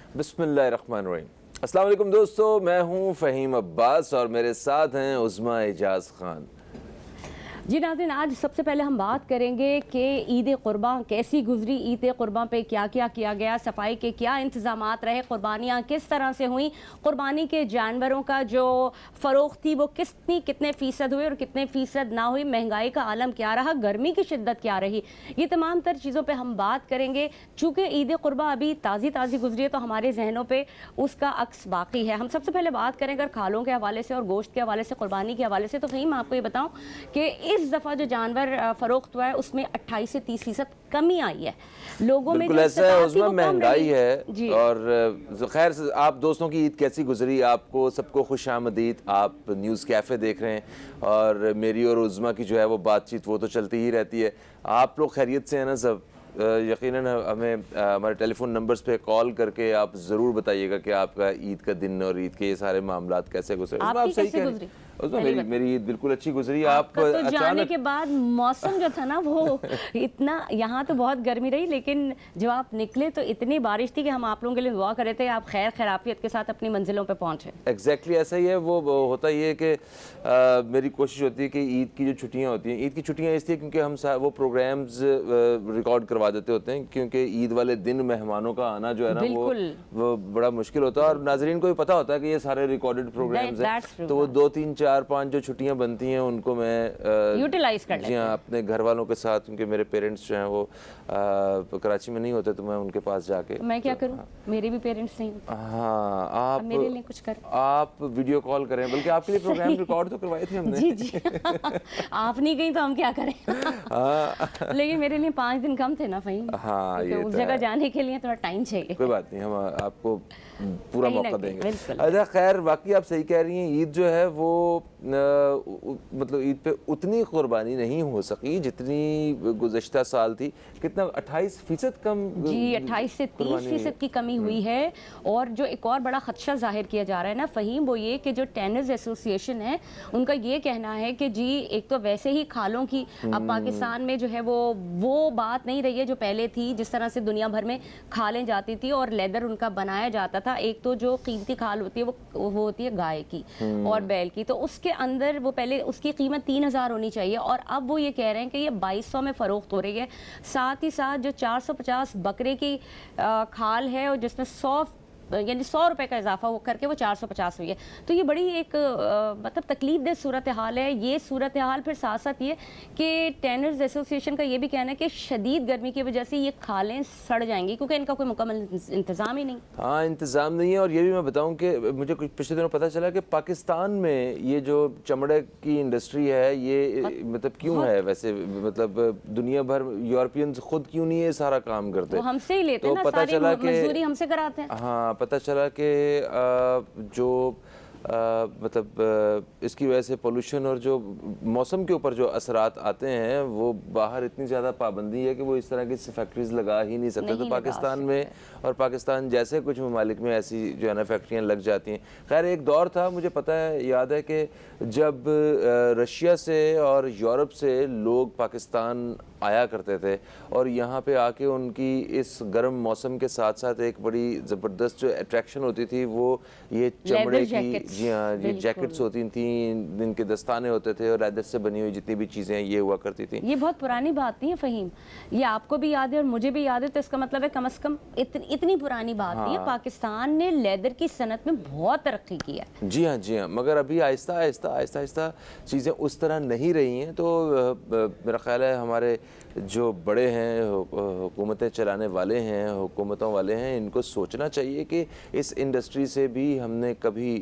बिस्मिल्लाहिर्रहमानिर्रहीम। अस्सलाम वालेकुम दोस्तों, मैं हूं फ़हीम अब्बास और मेरे साथ हैं उज़्मा एजाज़ खान। जी नाज़रीन, आज सबसे पहले हम बात करेंगे कि ईद कुर्बान कैसी गुजरी, ईद कुर्बान पे क्या क्या किया गया, सफाई के क्या इंतज़ामात रहे, कुर्बानियाँ किस तरह से हुई, कुर्बानी के जानवरों का जो फ़रोख्त थी वो कितने फ़ीसद हुए और कितने फ़ीसद ना हुई, महंगाई का आलम क्या रहा, गर्मी की शिद्दत क्या रही, ये तमाम तर चीज़ों पर हम बात करेंगे। चूँकि ईद कुर्बान अभी ताज़ी गुजरी है तो हमारे जहनों पर उसका अक्स बाकी है। हम सबसे पहले बात करें अगर खालों के हवाले से और गोश्त के हवाले से, कुर्बानी के हवाले से, तो फ़हीम आपको ये बताऊँ कि इस दफ़ा जो जानवर फ़रोख्त हुआ है उसमें 28 से 30% कमी आई है। लोगों में बिल्कुल जो ऐसा है, इस्तेताअत थी उसमें वो कम महंगाई रही। है। जी और खैर आप दोस्तों की ईद कैसी गुजरी, आपको सबको खुशामदीद। आप न्यूज़ कैफ़े देख रहे हैं और मेरी और उज़्मा की जो है वो बातचीत वो तो चलती ही रहती है। आप लोग खैरियत से हैं ना सब? यकीनन हमें हमारे टेलीफोन नंबर्स पे कॉल करके आप ज़रूर बताइएगा कि आपका ईद का दिन और ईद के ये सारे मामलात कैसे गुजरे। उसमें आप आपकी सही कैसे कह रही गुजरी हैं। उसमें पहले मेरी ईद बिल्कुल अच्छी गुजरी। आप आपका तो जाने अचानक के बाद मौसम जो था ना वो इतना, यहाँ तो बहुत गर्मी रही लेकिन जब आप निकले तो इतनी बारिश थी कि हम आप लोगों के लिए दुआ कर रहे थे आप खैर खैराफियत के साथ अपनी मंजिलों पे पहुंचे। एग्जैक्टली ऐसा ही है। वो होता ये है कि मेरी कोशिश होती है कि ईद की जो छुट्टियां होती हैं, ईद की छुट्टियां इसलिए क्योंकि हम वो प्रोग्राम्स रिकॉर्ड करवा देते होते हैं, क्योंकि ईद वाले दिन मेहमानों का आना जो है ना बिल्कुल वो बड़ा मुश्किल होता है और नाजरीन को भी पता होता है कि ये सारे रिकॉर्डेड प्रोग्राम्स हैं। दैट्स ट्रू, तो वो 2 3 4 5 जो छुट्टियां बनती हैं उनको मैं यूटिलाइज कर जी लेते हाँ हैं। अपने घर वालों के साथ, क्योंकि मेरे पेरेंट्स जो हैं वो कराची में नहीं होते, तो मैं उनके पास जाके तो मैं क्या करूं, मेरे भी पेरेंट्स नहीं होते, हाँ अब आप मेरे लिए कुछ कर। आप वीडियो कॉल करें, बल्कि आपके लिए प्रोग्राम सही रिकॉर्ड तो करवाए थे हमने। जी जी आप नहीं गई तो हम क्या करें हाँ लेकिन मेरे लिए 5 दिन कम थे ना फ़हीम, हाँ क्योंकि ये उस तो जगह है। जाने के लिए थोड़ा टाइम चाहिए। कोई बात नहीं, हम आपको पूरा कहीं ना मौका कहीं देंगे। बिल्कुल अच्छा खैर, वाकई आप सही कह रही हैं। ईद जो है वो मतलब ईद पे उतनी कुर्बानी नहीं हो सकी जितनी गुज़श्ता साल थी। कितना 28% कम जी 28 से कुर्बानी हुई 30% की कमी हुई है। और जो एक और बड़ा खदशा जाहिर किया जा रहा है ना फ़हीम, वो ये कि जो टेनिस एसोसिएशन है उनका ये कहना है कि जी एक तो वैसे ही खालों की अब पाकिस्तान में जो है वो बात नहीं रही है जो पहले थी, जिस तरह से दुनिया भर में खालें जाती थी और लेदर उनका बनाया जाता था। एक तो जो कीमती खाल होती है वो होती है गाय की और बैल की, तो उसके अंदर वो पहले उसकी कीमत 3000 होनी चाहिए और अब वो ये कह रहे हैं कि ये 2200 में फ़रोख्त हो रही है। साथ ही साथ जो 450 बकरे की खाल है और जिसमें 100 यानी 100 रुपये का इजाफा हो करके वो 450 हुई है। तो ये बड़ी एक मतलब तकलीफ दह सूरत हाल है। ये सूरत हाल फिर साथ साथ ये कि टेनिस एसोसिएशन का ये भी कहना है कि शदीद गर्मी की वजह से ये खालें सड़ जाएंगी क्योंकि इनका कोई मुकम्मल इंतज़ाम ही नहीं। हाँ इंतज़ाम नहीं है। और ये भी मैं बताऊं कि मुझे कुछ पिछले दिनों पता चला कि पाकिस्तान में ये जो चमड़े की इंडस्ट्री है ये मतलब क्यों है वैसे, मतलब दुनिया भर यूरोपियंस खुद क्यों नहीं ये सारा काम करते? वो हमसे ही लेते तो ना, पता सारी चला कि मजदूरी हमसे कराते हैं। हाँ पता चला कि जो मतलब इसकी वजह से पोल्यूशन और जो मौसम के ऊपर जो असरात आते हैं वो बाहर इतनी ज़्यादा पाबंदी है कि वो इस तरह की फैक्ट्रीज लगा ही नहीं सकते। तो पाकिस्तान में और पाकिस्तान जैसे कुछ ममालिक में ऐसी जो है ना फैक्ट्रियाँ लग जाती हैं। खैर एक दौर था, मुझे पता है, याद है कि जब रशिया से और यूरोप से लोग पाकिस्तान आया करते थे और यहाँ पे आके उनकी इस गर्म मौसम के साथ साथ एक बड़ी ज़बरदस्त जो अट्रैक्शन होती थी वो ये चमड़े की, जी हाँ जी, जैकेट्स होती थी, इनके दस्ताने होते थे और लेदर से बनी हुई जितनी भी चीज़ें ये हुआ करती थी। ये बहुत पुरानी बात नहीं है फ़हीम, ये आपको भी याद है और मुझे भी याद है, तो इसका मतलब है कम से कम इतनी पुरानी बात नहीं है। पाकिस्तान ने लेदर की सनत में बहुत तरक्की की है। जी हाँ जी हाँ, मगर अभी आहिस्ता आहिस्ता चीज़ें उस तरह नहीं रही हैं। तो मेरा ख्याल है हमारे जो बड़े हैं, हुकूमतें चलाने वाले हैं, हुकूमतों वाले हैं, इनको सोचना चाहिए कि इस इंडस्ट्री से भी हमने कभी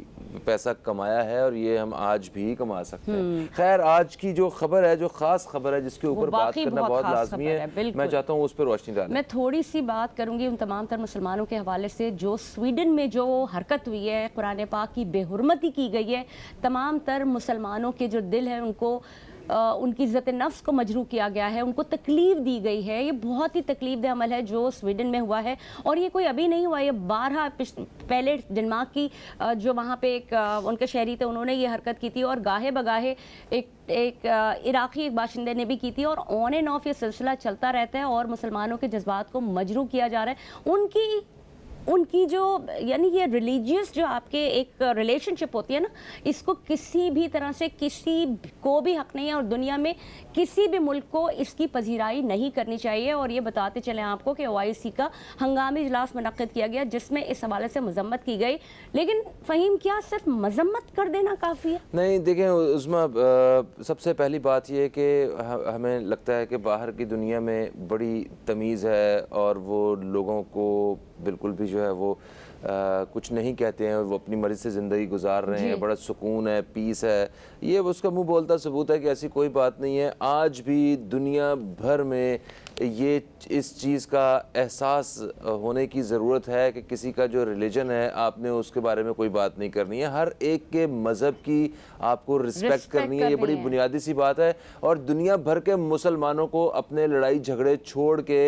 पैसा कमाया है और ये हम आज भी कमा सकते हैं। खैर आज की जो खबर है, जो ख़ास खबर है जिसके ऊपर बात करना बहुत लाजमी है, मैं चाहता हूँ उस पर रोशनी डालें। मैं थोड़ी सी बात करूँगी उन तमाम तर मुसलमानों के हवाले से जो स्वीडन में जो हरकत हुई है, कुरान पाक की बेहुरमती की गई है, तमाम तर मुसलमानों के जो दिल है उनको उनकी इज़्ज़त नफ्स को मजरू किया गया है, उनको तकलीफ़ दी गई है। ये बहुत ही तकलीफ़ अमल है जो स्वीडन में हुआ है और ये कोई अभी नहीं हुआ, ये 12 पहले डेनमार्क की जो वहाँ पे एक उनके शहरी थे उन्होंने ये हरकत की थी और गाहे बगाहे एक इराक़ी एक बाशिंदे ने भी की थी और ऑन एंड ऑफ ये सिलसिला चलता रहता है और मुसलमानों के जज्बात को मजरू किया जा रहा है। उनकी उनकी जो यानी ये रिलीजियस जो आपके एक रिलेशनशिप होती है ना, इसको किसी भी तरह से किसी को भी हक नहीं है और दुनिया में किसी भी मुल्क को इसकी पजीराई नहीं करनी चाहिए। और ये बताते चलें आपको कि OIC का हंगामी इजलास मुनक्किद किया गया जिसमें इस हवाले से मजम्मत की गई। लेकिन फ़हीम, क्या सिर्फ मजम्मत कर देना काफ़ी है? नहीं, देखें उस्मा, सबसे पहली बात ये है कि हमें लगता है कि बाहर की दुनिया में बड़ी तमीज़ है और वो लोगों को बिल्कुल भी जो है वो कुछ नहीं कहते हैं, वो अपनी मर्ज़ी से ज़िंदगी गुजार रहे हैं, बड़ा सुकून है, पीस है। ये उसका मुंह बोलता सबूत है कि ऐसी कोई बात नहीं है। आज भी दुनिया भर में ये इस चीज़ का एहसास होने की ज़रूरत है कि किसी का जो रिलीजन है आपने उसके बारे में कोई बात नहीं करनी है, हर एक के मज़हब की आपको रिस्पेक्ट करनी है। ये बड़ी बुनियादी सी बात है। और दुनिया भर के मुसलमानों को अपने लड़ाई झगड़े छोड़ के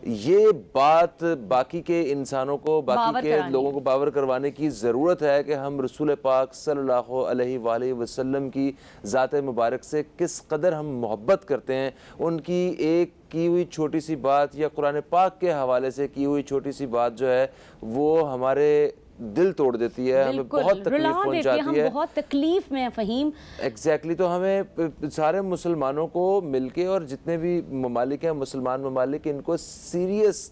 ये बात बाकी के इंसानों को, बाकी के लोगों को बावर करवाने की ज़रूरत है कि हम रसूल पाक सल्लल्लाहु अलैहि वसल्लम की ज़ात मुबारक से किस कदर हम मोहब्बत करते हैं। उनकी एक की हुई छोटी सी बात या कुरान पाक के हवाले से की हुई छोटी सी बात जो है वो हमारे दिल तोड़ देती है, हमें बहुत तकलीफ पहुंचाती है, बहुत तकलीफ में है फ़हीम। एग्जैक्टली। तो हमें सारे मुसलमानों को मिलके और जितने भी ममालिक हैं मुसलमान ममालिक, इनको सीरियस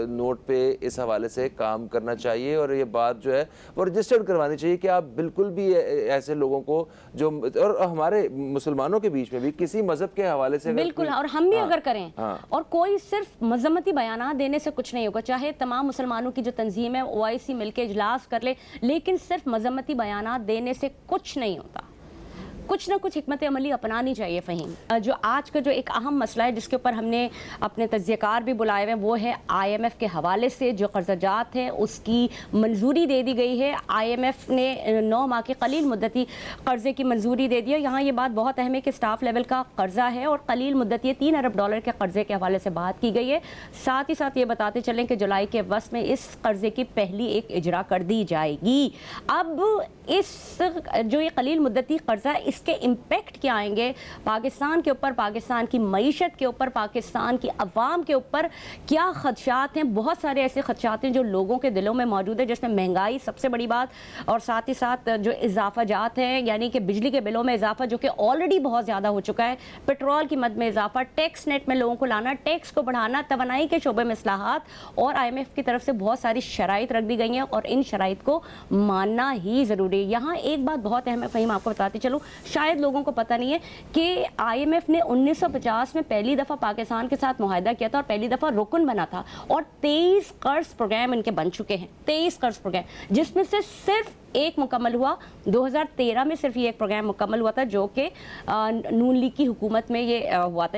नोट पे इस हवाले से काम करना चाहिए और ये बात जो है वो रजिस्टर्ड करवानी चाहिए कि आप बिल्कुल भी ऐसे लोगों को जो, और हमारे मुसलमानों के बीच में भी किसी मजहब के हवाले से बिल्कुल, और हम भी अगर करें और कोई सिर्फ मजम्मती बयानात देने से कुछ नहीं होगा, चाहे तमाम मुसलमानों की जो तंजीम है OIC मिलके कर ले, लेकिन सिर्फ मजम्मती बयानात देने से कुछ नहीं होता। कुछ ना कुछ हिकमत अमली अपनानी चाहिए फ़हीम। जो आज का जो एक अहम मसला है जिसके ऊपर हमने अपने तज्ज़ियाकार भी बुलाए हुए, वो है IMF के हवाले से जो कर्ज़ाजात हैं उसकी मंजूरी दे दी गई है। IMF ने 9 माह के कलील मुद्दती कर्ज़े की मंजूरी दे दी है। यहाँ ये बात बहुत अहम है कि स्टाफ लेवल का कर्ज़ा है और कलील मुद्दती $3 अरब के कर्ज़े के हवाले से बात की गई है। साथ ही साथ ये बताते चलें कि जुलाई के वस्त में इस कर्ज़े की पहली एक इजरा कर दी जाएगी। अब इस जो ये कलील मुद्दती कर्ज़ा, इसके इम्पैक्ट क्या आएंगे पाकिस्तान के ऊपर, पाकिस्तान की मईशत के ऊपर, पाकिस्तान की अवाम के ऊपर, क्या खदशात हैं? बहुत सारे ऐसे खदशात हैं जो लोगों के दिलों में मौजूद है, जिसमें महंगाई सबसे बड़ी बात, और साथ ही साथ जो इजाफा जात हैं, यानी कि बिजली के बिलों में इजाफा जो कि ऑलरेडी बहुत ज़्यादा हो चुका है, पेट्रोल की मद में इजाफा, टैक्स नेट में लोगों को लाना, टैक्स को बढ़ाना, तवानाई के शोबे में इस्लाहात, और IMF की तरफ से बहुत सारी शराइत रख दी गई हैं और इन शराइत को मानना ही ज़रूरी है। यहाँ एक बात बहुत अहम है फ़हीम, आपको बताती चलूँ, शायद लोगों को पता नहीं है कि IMF ने 1950 में पहली दफ़ा पाकिस्तान के साथ मुआहदा किया था और पहली दफ़ा रुकन बना था और 23 कर्ज प्रोग्राम इनके बन चुके हैं। 23 कर्ज प्रोग्राम, जिसमें से सिर्फ एक मुकम्मल हुआ 2013 में, सिर्फ ये एक प्रोग्राम मुकम्मल हुआ था जो कि नून लीग की हुकूमत में ये हुआ था।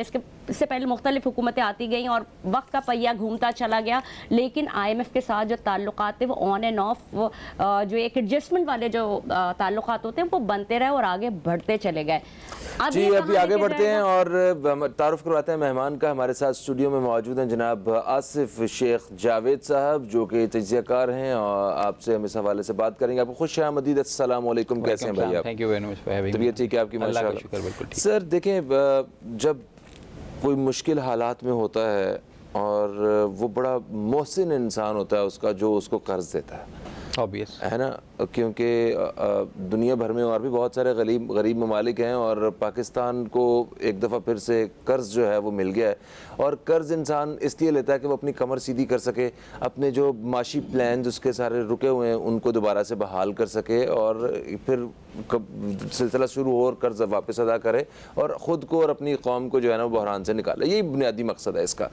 इससे पहले मुख्तलिफ हुकूमतें आती गई और वक्त का पहिया घूमता चला गया, लेकिन IMF के साथ जो ताल्लुकात थे वो ऑन एंड ऑफ, जो एक एडजस्टमेंट वाले जो ताल्लुकात होते हैं वो बनते रहे और आगे बढ़ते चले गए। जी, अभी आगे बढ़ते हैं और तारुफ करवाते हैं मेहमान का। हमारे साथ स्टूडियो में मौजूद हैं जनाब आसिफ शेख जावेद साहब, जो कि तज्ज़ियाकार हैं और आपसे हम इस हवाले से बात करेंगे। आपको खुश आमदीद, अस्सलाम वालेकुम, कैसे हैं भाई आप? Thank you very much for having me. तबीयत ठीक है आपकी? माशाअल्लाह। सर देखें, जब कोई मुश्किल हालात में होता है और वो बड़ा मोहसिन इंसान होता है उसका जो उसको कर्ज देता है, ऑब्वियस है ना, क्योंकि दुनिया भर में और भी बहुत सारे गरीब ममालिक हैं और पाकिस्तान को एक दफ़ा फिर से कर्ज़ जो है वो मिल गया है। और कर्ज़ इंसान इसलिए लेता है कि वो अपनी कमर सीधी कर सके, अपने जो माशी प्लान उसके सारे रुके हुए हैं उनको दोबारा से बहाल कर सके और फिर सिलसिला शुरू हो और कर्ज़ वापस अदा करे और ख़ुद को और अपनी कौम को जो है ना वो बहरान से निकाले। यही बुनियादी मकसद है इसका।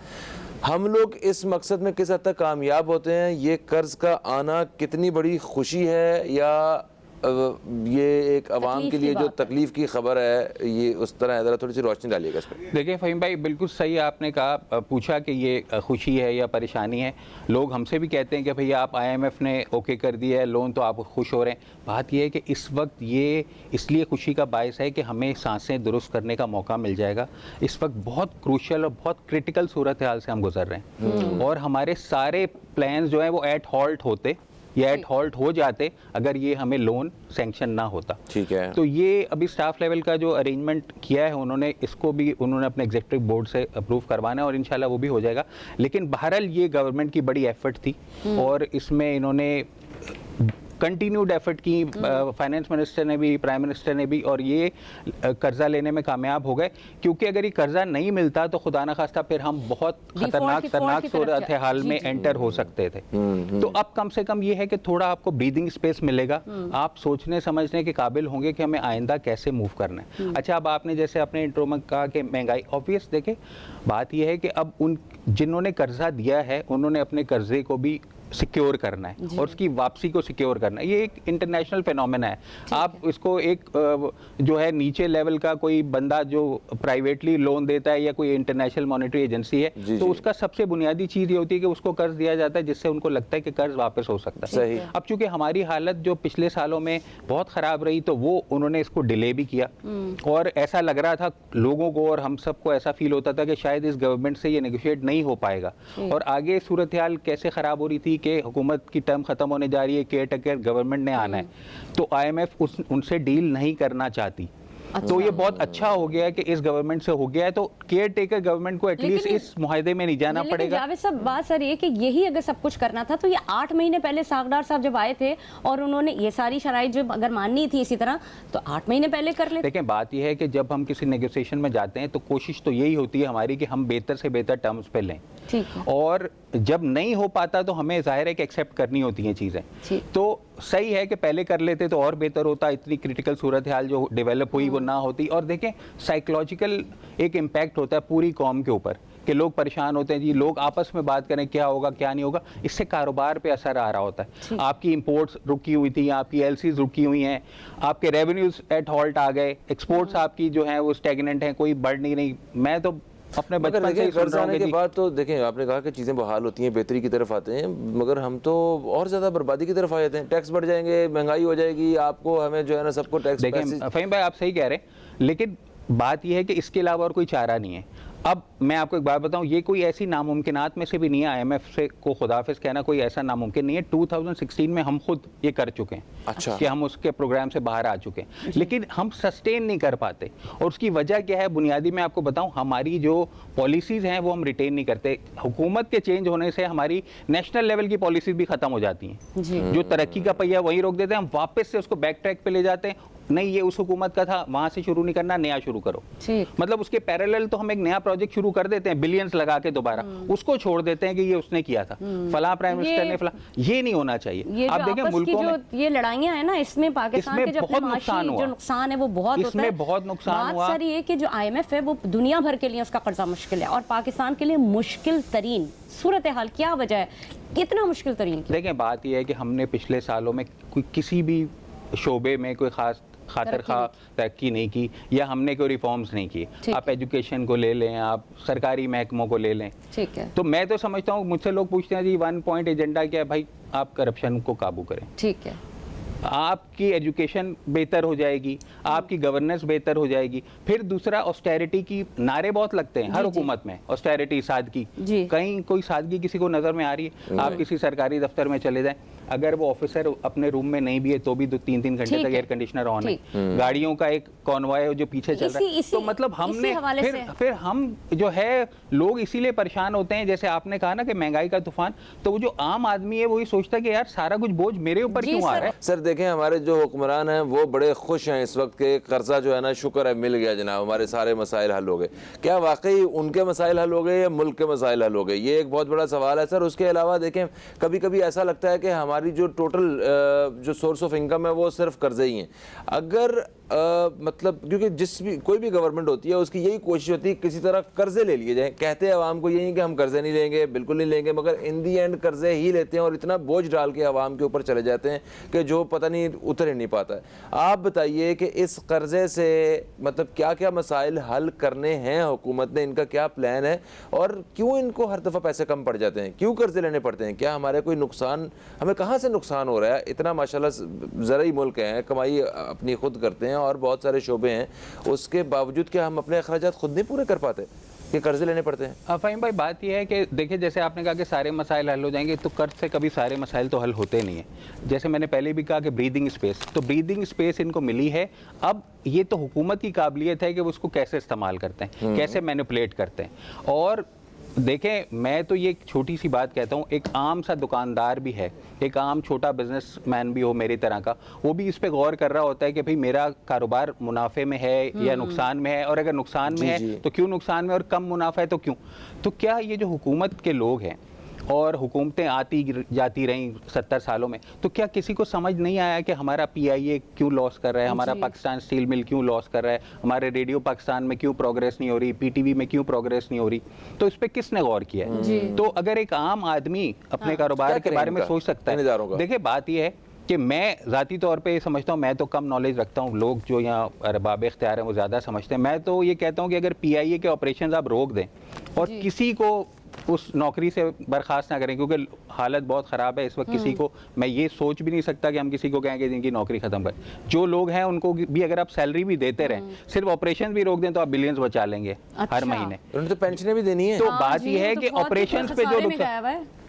हम लोग इस मकसद में किस हद तक कामयाब होते हैं? ये कर्ज़ का आना कितनी बड़ी खुशी है या ये एक अवाम के लिए जो तकलीफ की खबर है, ये उस तरह है? ज़रा थोड़ी सी रोशनी डालिएगा इस पर। देखिए फ़हीम भाई, बिल्कुल सही आपने कहा, पूछा कि ये खुशी है या परेशानी है। लोग हमसे भी कहते हैं कि भैया आप IMF ने ओके कर दिया है लोन तो आप खुश हो रहे हैं। बात यह है कि इस वक्त ये इसलिए खुशी का बायस है कि हमें सांसें दुरुस्त करने का मौका मिल जाएगा। इस वक्त बहुत क्रूशल और बहुत क्रिटिकल सूरत हाल से हम गुजर रहे हैं और हमारे सारे प्लान्स जो हैं वो एट हॉल्ट होते या एट हॉल्ट हो जाते अगर ये हमें लोन सैंक्शन ना होता। ठीक है। तो ये अभी स्टाफ लेवल का जो अरेंजमेंट किया है उन्होंने, इसको भी उन्होंने अपने एग्जीक्यूटिव बोर्ड से अप्रूव करवाना है और इंशाल्लाह वो भी हो जाएगा। लेकिन बहरहाल ये गवर्नमेंट की बड़ी एफर्ट थी और इसमें इन्होंने कंटिन्यूड एफर्ट की, फाइनेंस मिनिस्टर ने भी, प्राइम मिनिस्टर ने भी, और ये कर्जा लेने में कामयाब हो गए। क्योंकि अगर ये कर्जा नहीं मिलता तो खुदा न खास्ता फिर हम बहुत खतरनाक सूरत हाल में एंटर हो सकते थे। तो अब कम से कम ये है कि थोड़ा आपको ब्रीदिंग स्पेस मिलेगा, आप सोचने समझने के काबिल होंगे कि हमें आइंदा कैसे मूव करना है। अच्छा, अब आपने जैसे अपने इंट्रो में कहा कि महंगाई, ऑब्वियस देखे बात यह है कि अब उन जिन्होंने कर्जा दिया है उन्होंने अपने कर्जे को भी सिक्योर करना है और उसकी वापसी को सिक्योर करना है। ये एक इंटरनेशनल फिनोमेना है। आप इसको एक जो है नीचे लेवल का कोई बंदा जो प्राइवेटली लोन देता है या कोई इंटरनेशनल मॉनेटरी एजेंसी है तो उसका सबसे बुनियादी चीज ये होती है कि उसको कर्ज दिया जाता है जिससे उनको लगता है कि कर्ज वापस हो सकता है। अब चूंकि हमारी हालत जो पिछले सालों में बहुत खराब रही तो वो उन्होंने इसको डिले भी किया और ऐसा लग रहा था लोगों को और हम सबको ऐसा फील होता था कि शायद इस गवर्नमेंट से ये नेगोशिएट नहीं हो पाएगा और आगे सूरत हाल कैसे खराब हो रही थी कि हुकूमत की टर्म खत्म होने जा रही है, केयर टेकर गवर्नमेंट ने आना है तो आईएमएफ उनसे डील नहीं करना चाहती। तो ये बहुत अच्छा हो गया है कि इस गवर्नमेंट से हो गया है तो केयर टेकर गवर्नमेंट को एटलीस्ट इस मुआहदे में नहीं जाना पड़ेगा। जावेद साहब, बात सर ये कि यही अगर सब कुछ करना था तो ये 8 महीने पहले सागदार साहब जब आए थे और उन्होंने ये सारी शराइत जो अगर माननी थी इसी तरह तो 8 महीने पहले कर लेते। देखें, बात यह है कि जब हम किसी नेगोशिएशन में जाते हैं तो कोशिश तो यही होती है हमारी कि हम बेहतर से बेहतर टर्म्स पे लें और जब नहीं हो पाता तो हमें जाहिर है कि एक्सेप्ट करनी होती हैं चीज़ें। तो सही है कि पहले कर लेते तो और बेहतर होता, इतनी क्रिटिकल सूरत हाल जो डेवलप हुई वो ना होती। और देखें, साइकोलॉजिकल एक इम्पैक्ट होता है पूरी कौम के ऊपर कि लोग परेशान होते हैं जी, लोग आपस में बात करें क्या होगा क्या नहीं होगा, इससे कारोबार पे असर आ रहा होता है। आपकी इंपोर्ट्स रुकी हुई थी, आपकी एलसीज रुकी हुई हैं, आपके रेवेन्यूज एट हॉल्ट आ गए, एक्सपोर्ट्स आपकी जो हैं वो स्टैग्नेंट हैं, कोई बढ़ नहीं रही। मैं तो अपने बचपन से कर्ज आने के बाद तो देखें, आपने कहा कि चीज़ें बहाल होती हैं, बेहतरी की तरफ आते हैं, मगर हम तो और ज़्यादा बर्बादी की तरफ आ जाते हैं। टैक्स बढ़ जाएंगे, महंगाई हो जाएगी, आपको हमें जो है ना सबको टैक्स। देखें फ़हीम भाई, आप सही कह रहे हैं, लेकिन बात यह है कि इसके अलावा और कोई चारा नहीं है। अब मैं आपको एक बात बताऊं, ये कोई ऐसी नामुमकिनात में से भी नहीं है। आईएमएफ से को खुदाफिज कहना कोई ऐसा नामुमकिन नहीं है। 2016 में हम खुद ये कर चुके हैं। अच्छा। कि हम उसके प्रोग्राम से बाहर आ चुके हैं, लेकिन हम सस्टेन नहीं कर पाते और उसकी वजह क्या है बुनियादी मैं आपको बताऊं, हमारी जो पॉलिसीज़ हैं वो हम रिटेन नहीं करते। हुकूमत के चेंज होने से हमारी नेशनल लेवल की पॉलिसीज भी ख़त्म हो जाती हैं। जो तरक्की का पहिया वहीं रोक देते हैं, हम वापस से उसको बैक ट्रैक पे ले जाते हैं। नहीं, ये उस हुकूमत का था, वहां से शुरू नहीं करना, नया शुरू करो। मतलब उसके पैरेलल तो हम एक नया प्रोजेक्ट शुरू कर देते हैं बिलियंस लगा के, दोबारा उसको छोड़ देते हैं कि ये उसने किया था, फला प्राइम मिनिस्टर ने फला। ये नहीं होना चाहिए। आप देखें मुल्कों में ये लड़ाइयां हैं ना, इसमें पाकिस्तान के जो नुकसान है वो बहुत होता है। इसमें बहुत नुकसान हुआ। सर ये कि जो आईएमएफ है वो दुनिया भर के लिए उसका कर्जा मुश्किल है और पाकिस्तान के लिए मुश्किल तरीन सूरत हाल। क्या वजह है, कितना मुश्किल तरीन? देखें, बात यह है कि हमने पिछले सालों में कोई किसी भी शोबे में कोई खास खातर खा तरक्की नहीं की या हमने कोई रिफॉर्म्स नहीं किए। आप एजुकेशन को ले लें, आप सरकारी महकमों को ले लें, ठीक है। तो मैं तो समझता हूँ, मुझसे लोग पूछते हैं जी 1 पॉइंट एजेंडा क्या है? भाई, आप करप्शन को काबू करें, ठीक है, आपकी एजुकेशन बेहतर हो जाएगी, आपकी गवर्नेंस बेहतर हो जाएगी। फिर दूसरा, ऑस्टेरिटी की नारे बहुत लगते हैं हर हुकूमत में, ऑस्टेरिटी, सादगी। कहीं कोई सादगी किसी को नजर में आ रही है? आप किसी सरकारी दफ्तर में चले जाएं, अगर वो ऑफिसर अपने रूम में नहीं भी है तो भी 2-3 घंटे तक एयर कंडीशनर ऑन है, गाड़ियों का एक कॉन्वॉय जो पीछे चल रहा है। तो मतलब हमने फिर हम जो है लोग इसीलिए परेशान होते हैं, जैसे आपने कहा ना कि महंगाई का तूफान, तो वो जो आम आदमी है वही सोचता है कि यार सारा कुछ बोझ मेरे ऊपर क्यों आ रहा है। सर देखें, हमारे जो हुक्मरान हैं वो बड़े खुश हैं इस वक्त के, कर्जा जो है ना शुक्र है मिल गया जनाब, हमारे सारे मसाइल हल हो गए। क्या वाकई उनके मसाइल हल हो गए या मुल्क के मसाइल हल हो गए? ये एक बहुत बड़ा सवाल है सर। उसके अलावा देखें, कभी कभी ऐसा लगता है कि हमारी जो टोटल जो सोर्स ऑफ इनकम है वो सिर्फ कर्जे ही हैं। अगर मतलब क्योंकि कोई भी गवर्नमेंट होती है उसकी यही कोशिश होती है किसी तरह कर्जे ले लिए जाएं। कहते हैं आवाम को यही कि हम कर्जे नहीं लेंगे, बिल्कुल नहीं लेंगे, मगर इन दी एंड कर्जे ही लेते हैं और इतना बोझ डाल के आवाम के ऊपर चले जाते हैं कि जो पता नहीं उतर ही नहीं पाता है। आप बताइए कि इस कर्जे से मतलब क्या क्या मसाइल हल करने हैं हुकूमत ने, इनका क्या प्लान है और क्यों इनको हर दफ़ा पैसे कम पड़ जाते हैं, क्यों कर्जे लेने पड़ते हैं? क्या हमारे कोई नुकसान, हमें कहाँ से नुकसान हो रहा है? इतना माशाल्लाह ज़राई मुल्क है, कमाई अपनी खुद करते हैं और बहुत सारे शोबे हैं, उसके बावजूद क्या हम अपने अखराजात खुद नहीं पूरे कर पाते? कि कर्जे लेने पड़ते हैं? फ़हीम भाई, बात यह है कि देखिए, जैसे आपने कहा कि सारे मसाइल हल हो जाएंगे, तो कर्ज से कभी सारे मसाइल तो हल होते नहीं है। जैसे मैंने पहले भी कहा कि ब्रीदिंग स्पेस, तो ब्रीदिंग स्पेस इनको मिली है। अब ये तो हुकूमत की काबिलियत है कि वो उसको कैसे इस्तेमाल करते हैं, कैसे मैनिपुलेट करते हैं। और देखें, मैं तो ये एक छोटी सी बात कहता हूँ, एक आम सा दुकानदार भी है, एक आम छोटा बिजनेसमैन भी हो मेरी तरह का, वो भी इस पे गौर कर रहा होता है कि भाई मेरा कारोबार मुनाफे में है या नुकसान में है, और अगर नुकसान में है तो क्यों नुकसान में, और कम मुनाफा है तो क्यों। तो क्या ये जो हुकूमत के लोग हैं, और हुकूमतें आती जाती रहीं 70 सालों में, तो क्या किसी को समझ नहीं आया कि हमारा PIA क्यों लॉस कर रहा है, हमारा पाकिस्तान स्टील मिल क्यों लॉस कर रहा है, हमारे रेडियो पाकिस्तान में क्यों प्रोग्रेस नहीं हो रही, PTV में क्यों प्रोग्रेस नहीं हो रही। तो इस पे किसने गौर किया है? तो अगर एक आम आदमी अपने कारोबार के बारे में सोच सकता है। देखिए, बात यह है कि मैं ज़ाती तौर पे समझता हूँ, मैं तो कम नॉलेज रखता हूँ, लोग जो यहाँ अरबाब इख्तियार हैं वो ज़्यादा समझते हैं। मैं तो ये कहता हूँ कि अगर PIA के ऑपरेशन आप रोक दें और किसी को उस नौकरी से बर्खास्त ना करें, क्योंकि हालत बहुत ख़राब है इस वक्त। किसी को, मैं ये सोच भी नहीं सकता कि हम किसी को कहें कि जिनकी नौकरी ख़त्म करें। जो लोग हैं उनको भी अगर आप सैलरी भी देते रहें, सिर्फ ऑपरेशन भी रोक दें, तो आप बिलियंस बचा लेंगे हर महीने। उन्हें तो पेंशनें भी देनी है। तो बात यह है कि ऑपरेशन पे जो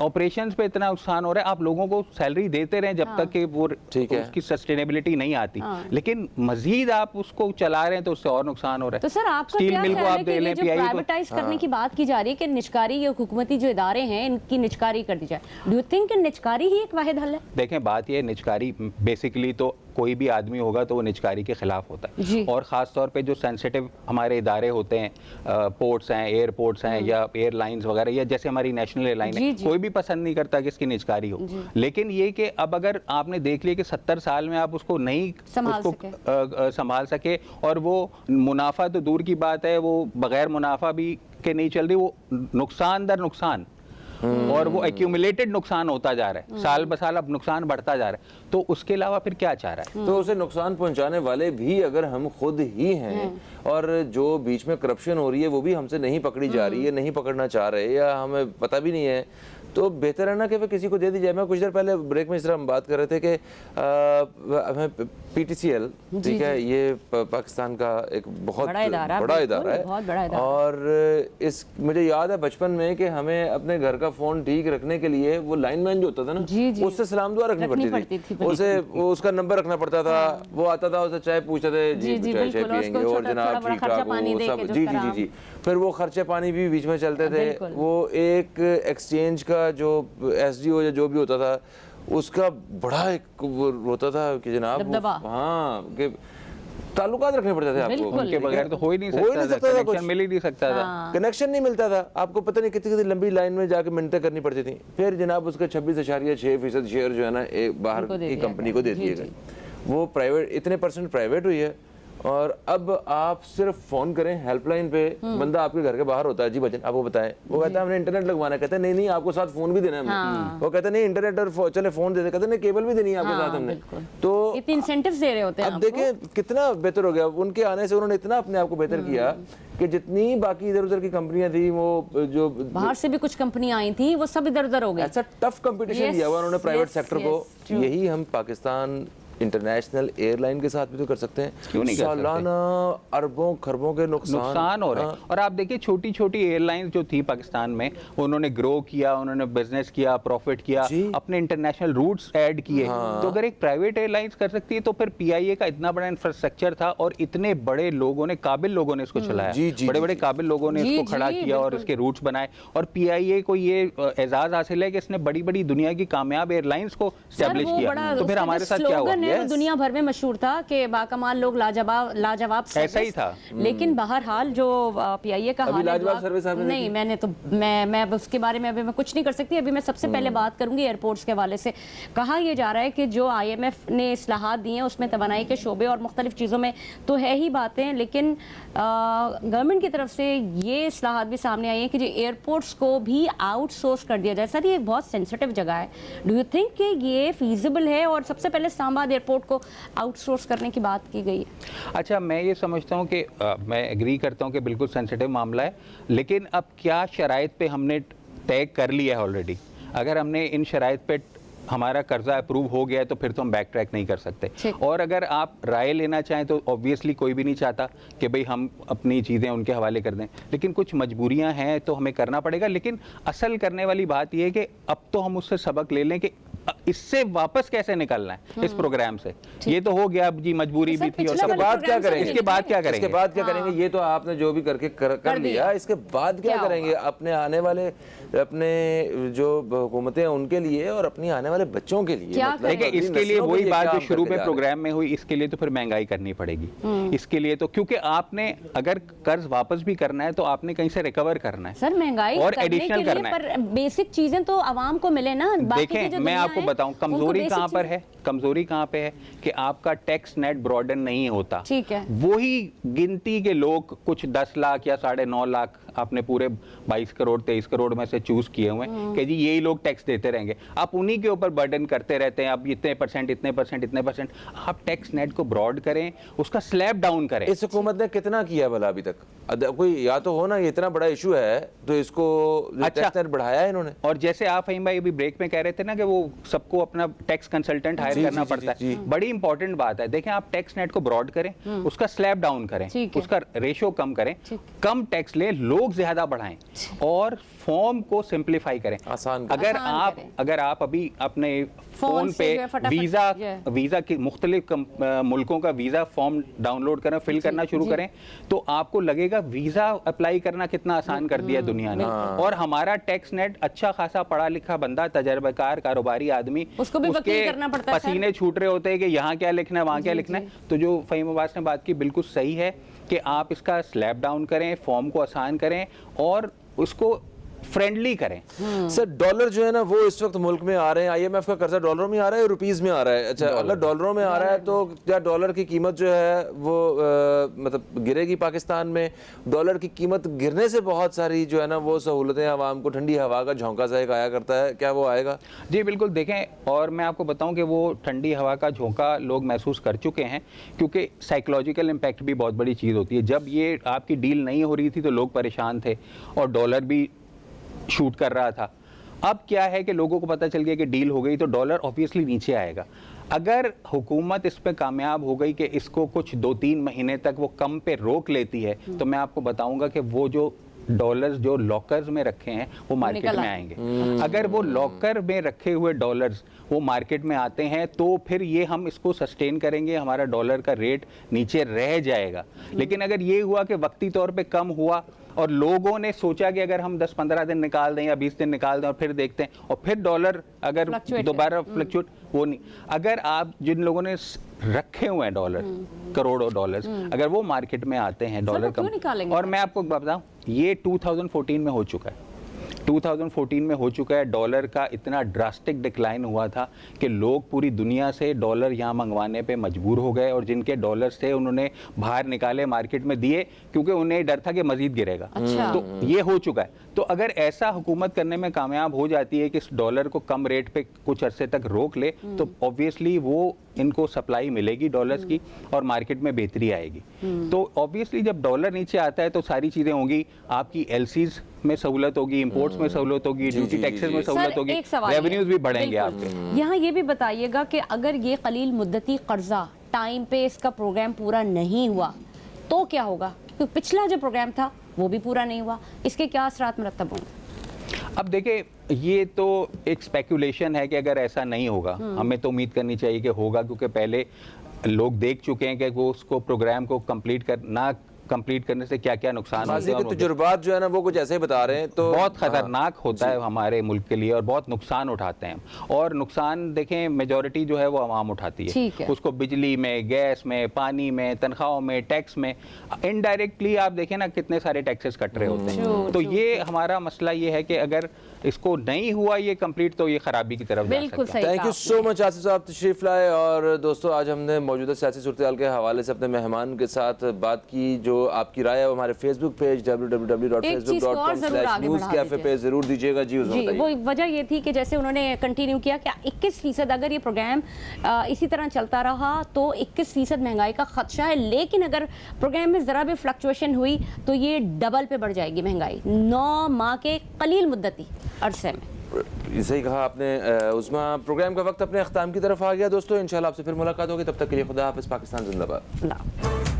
ऑपरेशन पे इतना नुकसान हो रहा है, आप लोगों को सैलरी देते रहें जब तक कि वो उसकी सस्टेनेबिलिटी नहीं आती, लेकिन मजीद आप उसको चला रहे हैं तो उससे और नुकसान हो रहा है। तो सर, आपका क्या ख्याल है कि ये जो प्राइवेटाइज करने की बात की जा रही है कि निजकारी या हुकूमती जो इदारे हैं इनकी निजकारी कर दी जाए, डू यू थिंक कि निजकारी ही एक वाहिद हल है? देखें, बात ये, निजकारी बेसिकली तो कोई भी आदमी होगा तो वो निजकारी के खिलाफ होता है, और ख़ास तौर पे जो सेंसिटिव हमारे इदारे होते हैं, पोर्ट्स हैं, एयरपोर्ट्स हैं, या एयरलाइंस वगैरह, या जैसे हमारी नेशनल एयरलाइन है, कोई भी पसंद नहीं करता कि इसकी निजकारी हो। लेकिन ये कि अब अगर आपने देख लिया कि 70 साल में आप उसको नहीं संभाल सके, और वो मुनाफा तो दूर की बात है, वो बगैर मुनाफा भी के नहीं चल रही, वो नुकसान दर नुकसान, और वो एक्यूमुलेटेड नुकसान होता जा रहा है, साल ब साल अब नुकसान बढ़ता जा रहा है। तो उसके अलावा फिर क्या चाह रहा है? तो उसे नुकसान पहुंचाने वाले भी अगर हम खुद ही हैं, और जो बीच में करप्शन हो रही है वो भी हमसे नहीं पकड़ी जा रही है, नहीं पकड़ना चाह रहे, या हमें पता भी नहीं है, तो बेहतर है ना कि वह किसी को दे दी जाए। मैं कुछ देर पहले ब्रेक में इस तरह हम बात कर रहे थे कि हमें PTCL, ठीक है, ये पाकिस्तान का एक बहुत बड़ा इदारा है, और इस मुझे याद है बचपन में कि हमें अपने घर का फोन ठीक रखने के लिए वो लाइनमैन जो होता था ना, उससे सलाम दुआ रखनी पड़ती थी, उसे उसका नंबर रखना पड़ता था, वो आता था, उससे चाय पूछते थे, जी चाय पियेंगे, और जनाब ठीक ठाक हो सब, जी। फिर वो खर्चे पानी भी बीच में चलते थे। वो एक एक्सचेंज का जो SDO या जो भी होता था, उसका बड़ा एक वो होता था कि जनाब, हाँ, कि ताल्लुकात रखने पड़ते थे आपको, उनके बगैर तो हो ही नहीं सकता था, कनेक्शन मिल ही नहीं सकता था, कनेक्शन नहीं मिलता था, आपको पता नहीं कितनी लंबी लाइन में जाके मिन्नतें करनी पड़ती थी। फिर जनाब उसका 26.6% शेयर जो है ना बाहर की कंपनी को दे दिए गए, वो प्राइवेट, इतने % प्राइवेट हुई है। और अब आप सिर्फ फोन करें हेल्पलाइन पे, बंदा आपके घर के बाहर होता है, जी बचन आपको बताएं, वो कहता है हमने इंटरनेट लगवाना है, कहते हैं नहीं आपको साथ फोन भी देना है हमें, वो कहते हैं नहीं इंटरनेट और चले फोन दे दे, कहते हैं केबल भी देनी है आपको साथ हमने। तो इतने इंसेंटिव्स दे रहे होते हैं। अब देखें कितना बेहतर हो गया, उनके आने से उन्होंने इतना अपने आप को बेहतर किया कि जितनी बाकी इधर उधर की कंपनियां थी, वो जो बाहर से भी कुछ कंपनियां आई थी, वो सब इधर उधर हो गई। ऐसा टफ कंपटीशन दिया हुआ उन्होंने प्राइवेट सेक्टर को। यही हम पाकिस्तान इंटरनेशनल एयरलाइन के साथ भी तो कर सकते हैं। क्यों नहीं कर सकते? सालाना अरबों खरबों के नुकसान हो रहे हैं। और आप देखिए, छोटी छोटी एयरलाइंस जो थी पाकिस्तान में, उन्होंने ग्रो किया, उन्होंने बिजनेस किया, प्रॉफिट किया, अपने इंटरनेशनल रूट्स ऐड किए। तो अगर एक प्राइवेट एयरलाइंस कर सकती है, तो फिर PIA का इतना बड़ा इंफ्रास्ट्रक्चर था, और इतने बड़े लोगों ने, काबिल लोगों ने इसको चलाया, बड़े बड़े काबिल लोगों ने इसको खड़ा किया और इसके रूट्स बनाए। और PIA को ये एजाज हासिल है कि इसने बड़ी बड़ी दुनिया की कामयाब एयरलाइंस को एस्टेब्लिश किया। तो फिर हमारे साथ क्या हुआ? दुनिया भर में मशहूर था कि बाकमाल लोग लाजवाब ऐसा ही था। लेकिन बहरहाल जो PIA का हाल नहीं, मैं उसके बारे में अभी मैं कुछ नहीं कर सकती। अभी मैं सबसे पहले बात करूंगी एयरपोर्ट्स के हवाले से। कहा यह जा रहा है कि जो IMF ने इस्लाहात दी हैं उसमें तवानाई के शोबे और मुख्तलिफ चीज़ों में तो है ही बातें, लेकिन गवर्नमेंट की तरफ से ये इस्लाहात भी सामने आई है कि जो एयरपोर्ट्स को भी आउटसोर्स कर दिया जाए। सर, ये बहुत सेंसिटिव जगह है, डू यू थिंक कि ये फीजिबल है? और सबसे पहले इस्लामाबाद एयरपोर्ट को आउटसोर्स करने की बात की गई है। अच्छा, मैं ये समझता हूँ कि मैं एग्री करता हूँ कि बिल्कुल सेंसिटिव मामला है, लेकिन अब क्या शराइत पे हमने तय कर लिया है ऑलरेडी? अगर हमने इन शराइत पे हमारा कर्जा अप्रूव हो गया है तो फिर तो हम बैक ट्रैक नहीं कर सकते। ठीक। और अगर आप राय लेना चाहें तो ऑब्वियसली कोई भी नहीं चाहता कि भाई हम अपनी चीज़ें उनके हवाले कर दें, लेकिन कुछ मजबूरियां हैं तो हमें करना पड़ेगा। लेकिन असल करने वाली बात यह है कि अब तो हम उससे सबक ले लें कि इससे वापस कैसे निकलना है इस प्रोग्राम से। ये तो हो गया, अब जी मजबूरी भी थी और पिछला सब। वाला बाद क्या प्रोग्राम से करेंगे? इसके बाद क्या इसके करेंगे? बाद क्या करेंगे? ये तो आपने जो भी करके कर लिया, इसके बाद क्या क्या करेंगे? अपने आने वाले, अपने जो हुकूमतें हैं उनके लिए और अपनी आने वाले बच्चों के लिए, क्या मतलब देखिए, अगली इसके लिए नस्लों के वही लिए बात क्या जो हम शुरू करके में जा रहे हैं? प्रोग्राम में हुई, इसके लिए तो फिर महंगाई करनी पड़ेगी। इसके लिए तो, क्योंकि आपने अगर कर्ज वापस भी करना है तो आपने कहीं से रिकवर करना है सर महंगाई और करने एडिशनल के लिए, करना है। पर बेसिक चीजें तो आवाम को मिले ना। बाकी की देखें, जो मैं दुनिया आपको है, बताऊं उनको कमजोरी basic कहां पर चीजें- है। कमजोरी कहां पे है कि आपका टैक्स नेट ब्रॉडन नहीं होता। ठीक है। वही गिनती के लोग, कुछ 10 लाख या 9.5 लाख आपने पूरे 22 करोड़ 23 करोड़ में से चूज किए हुए हैं कि जी यही लोग टैक्स देते रहेंगे। आप उन्हीं के ऊपर बर्डन करते रहते हैं, अब इतने परसेंट इतने परसेंट इतने परसेंट। आप टैक्स नेट को ब्रॉड करें, उसका स्लैब डाउन करें। इस हुकूमत ने कितना किया भला अभी तक? कोई या तो हो ना, ये इतना बड़ा इशू है तो इसको टैक्स नेट बढ़ाया है इन्होंने। और जैसे आप फहीम भाई अभी ब्रेक में कह रहे थे ना कि वो सबको अपना टैक्स कंसल्टेंट हायर जी, करना जी, पड़ता जी, है, बड़ी इंपॉर्टेंट बात है। देखें, आप टैक्स नेट को ब्रॉड करें, उसका स्लैब डाउन करें, ठीक है। उसका रेशो कम करें, ठीक। कम टैक्स ले, लोग ज्यादा बढ़ाएं और फॉर्म को सिंप्लीफाई करें। आसान करें। अगर आप अभी अपने फोन से पे जो है फटाफट वीजा की मुख्तलिफ मुल्कों का वीजा फॉर्म डाउनलोड करें, फिल करना शुरू करें, तो आपको लगेगा वीजा अप्लाई करना कितना आसान कर दिया दुनिया ने। और हमारा टैक्स नेट अच्छा खासा पढ़ा लिखा बंदा, तजर्बेकार कारोबारी आदमी, उसको भी वकील करना पड़ता है। पसीने छूट रहे होते हैं कि यहाँ क्या लिखना है, वहाँ क्या लिखना है। तो जो फहीम अब्बास ने बात की बिल्कुल सही है कि आप इसका स्लैब डाउन करें, फॉर्म को आसान करें और उसको फ्रेंडली करें। सर डॉलर जो है ना वो इस वक्त मुल्क में आ रहे हैं, आईएमएफ का कर्जा डॉलरों में आ रहा है, रुपीस में आ रहा है। अच्छा, अगर डॉलरों में आ रहा है तो क्या डॉलर की कीमत जो है वो मतलब गिरेगी पाकिस्तान में? डॉलर की कीमत गिरने से बहुत सारी जो है ना वो सहूलतें आवाम को, ठंडी हवा का झोंका सा एक आया करता है, क्या वो आएगा? जी बिल्कुल। देखें, और मैं आपको बताऊं कि वो ठंडी हवा का झोंका लोग महसूस कर चुके हैं, क्योंकि साइकोलॉजिकल इम्पैक्ट भी बहुत बड़ी चीज़ होती है। जब ये आपकी डील नहीं हो रही थी तो लोग परेशान थे और डॉलर भी शूट कर रहा था। अब क्या है कि लोगों को पता चल गया कि डील हो गई तो डॉलर ऑब्वियसली नीचे आएगा। अगर हुकूमत इस पे कामयाब हो गई कि इसको कुछ 2-3 महीने तक वो कम पे रोक लेती है, तो मैं आपको बताऊंगा कि वो जो डॉलर्स जो लॉकर्स में रखे हैं वो मार्केट में आएंगे। अगर वो लॉकर में रखे हुए डॉलर्स वो मार्केट में आते हैं तो फिर ये हम इसको सस्टेन करेंगे, हमारा डॉलर का रेट नीचे रह जाएगा। लेकिन अगर ये हुआ कि वक्ती तौर पे कम हुआ और लोगों ने सोचा कि अगर हम 10-15 दिन निकाल दें या 20 दिन निकाल दें और फिर देखते हैं, और फिर डॉलर अगर दोबारा फ्लक्चुएट, वो नहीं। अगर आप जिन लोगों ने रखे हुए हैं डॉलर, करोड़ों डॉलर्स, अगर वो मार्केट में आते हैं डॉलर कम, और मैं आपको बताऊं ये 2014 में हो चुका है। 2014 में हो चुका है। डॉलर का इतना ड्रास्टिक डिक्लाइन हुआ था कि लोग पूरी दुनिया से डॉलर यहाँ मंगवाने पे मजबूर हो गए, और जिनके डॉलर्स थे उन्होंने बाहर निकाले, मार्केट में दिए, क्योंकि उन्हें डर था कि मजीद गिरेगा। अच्छा। तो ये हो चुका है। तो अगर ऐसा हुकूमत करने में कामयाब हो जाती है कि इस डॉलर को कम रेट पे कुछ अरसे तक रोक ले, तो ऑब्वियसली वो इनको सप्लाई मिलेगी डॉलर्स की और मार्केट में बेहतरी आएगी। तो ऑब्वियसली जब डॉलर नीचे आता है तो सारी चीजें होंगी, आपकी एलसीज में सहूलत होगी, इंपोर्ट्स में सहूलत होगी, ड्यूटी टैक्सेस में सहूलत होगी, रेवेन्यूज भी बढ़ेंगे आपके। यहाँ ये भी बताइएगा कि अगर ये कलील मुद्दती कर्जा टाइम पे इसका प्रोग्राम पूरा नहीं हुआ तो क्या होगा? क्योंकि पिछला जो प्रोग्राम था वो भी पूरा नहीं हुआ, इसके क्या असरात मुरत्तब होंगे? अब देखिए, ये तो एक स्पेकुलेशन है कि अगर ऐसा नहीं होगा, हमें तो उम्मीद करनी चाहिए कि होगा, क्योंकि पहले लोग देख चुके हैं कि वो उसको प्रोग्राम को कंप्लीट करने से क्या क्या नुकसान होते हैं। तजुर्बात जो है ना वो कुछ ऐसे ही बता रहे हैं, तो बहुत खतरनाक होता है हमारे मुल्क के लिए और बहुत नुकसान उठाते हैं। और नुकसान देखें मेजॉरिटी जो है वो आवाम उठाती है, उसको बिजली में, गैस में, पानी में, तनख्वाहों में, टैक्स में, इनडायरेक्टली आप देखें ना कितने सारे टैक्सेस कट रहे होते हैं। तो ये हमारा मसला ये है कि अगर इसको नहीं हुआ ये कंप्लीट तो ये खराबी की तरफ जा सकता है। Thank you so much Asif साहब तशरीफ लाए। और दोस्तों, आज हमने मौजूदा सियासी सूरत के हवाले से अपने मेहमान के साथ बात की। जो आपकी राय है वो हमारे फेसबुक पेज www.facebook.com/newscafe पे जरूर दीजिएगा। जी वो वजह ये थी कि जैसे उन्होंने कंटिन्यू किया कि 21% अगर ये प्रोग्राम इसी तरह चलता रहा तो 21% महंगाई का खदशा है, लेकिन अगर प्रोग्राम में ज़रा भी फ्लक्चुएशन हुई तो ये डबल पे बढ़ जाएगी महंगाई 9 माह के कलील मुद्दती अरसे में। सही कहा आपने उस्मा। प्रोग्राम का वक्त अपने अख्ताम की तरफ आ गया दोस्तों, इंशाल्लाह आपसे फिर मुलाकात होगी, तब तक के लिए खुदा हाफिज़। पाकिस्तान जिंदाबाद।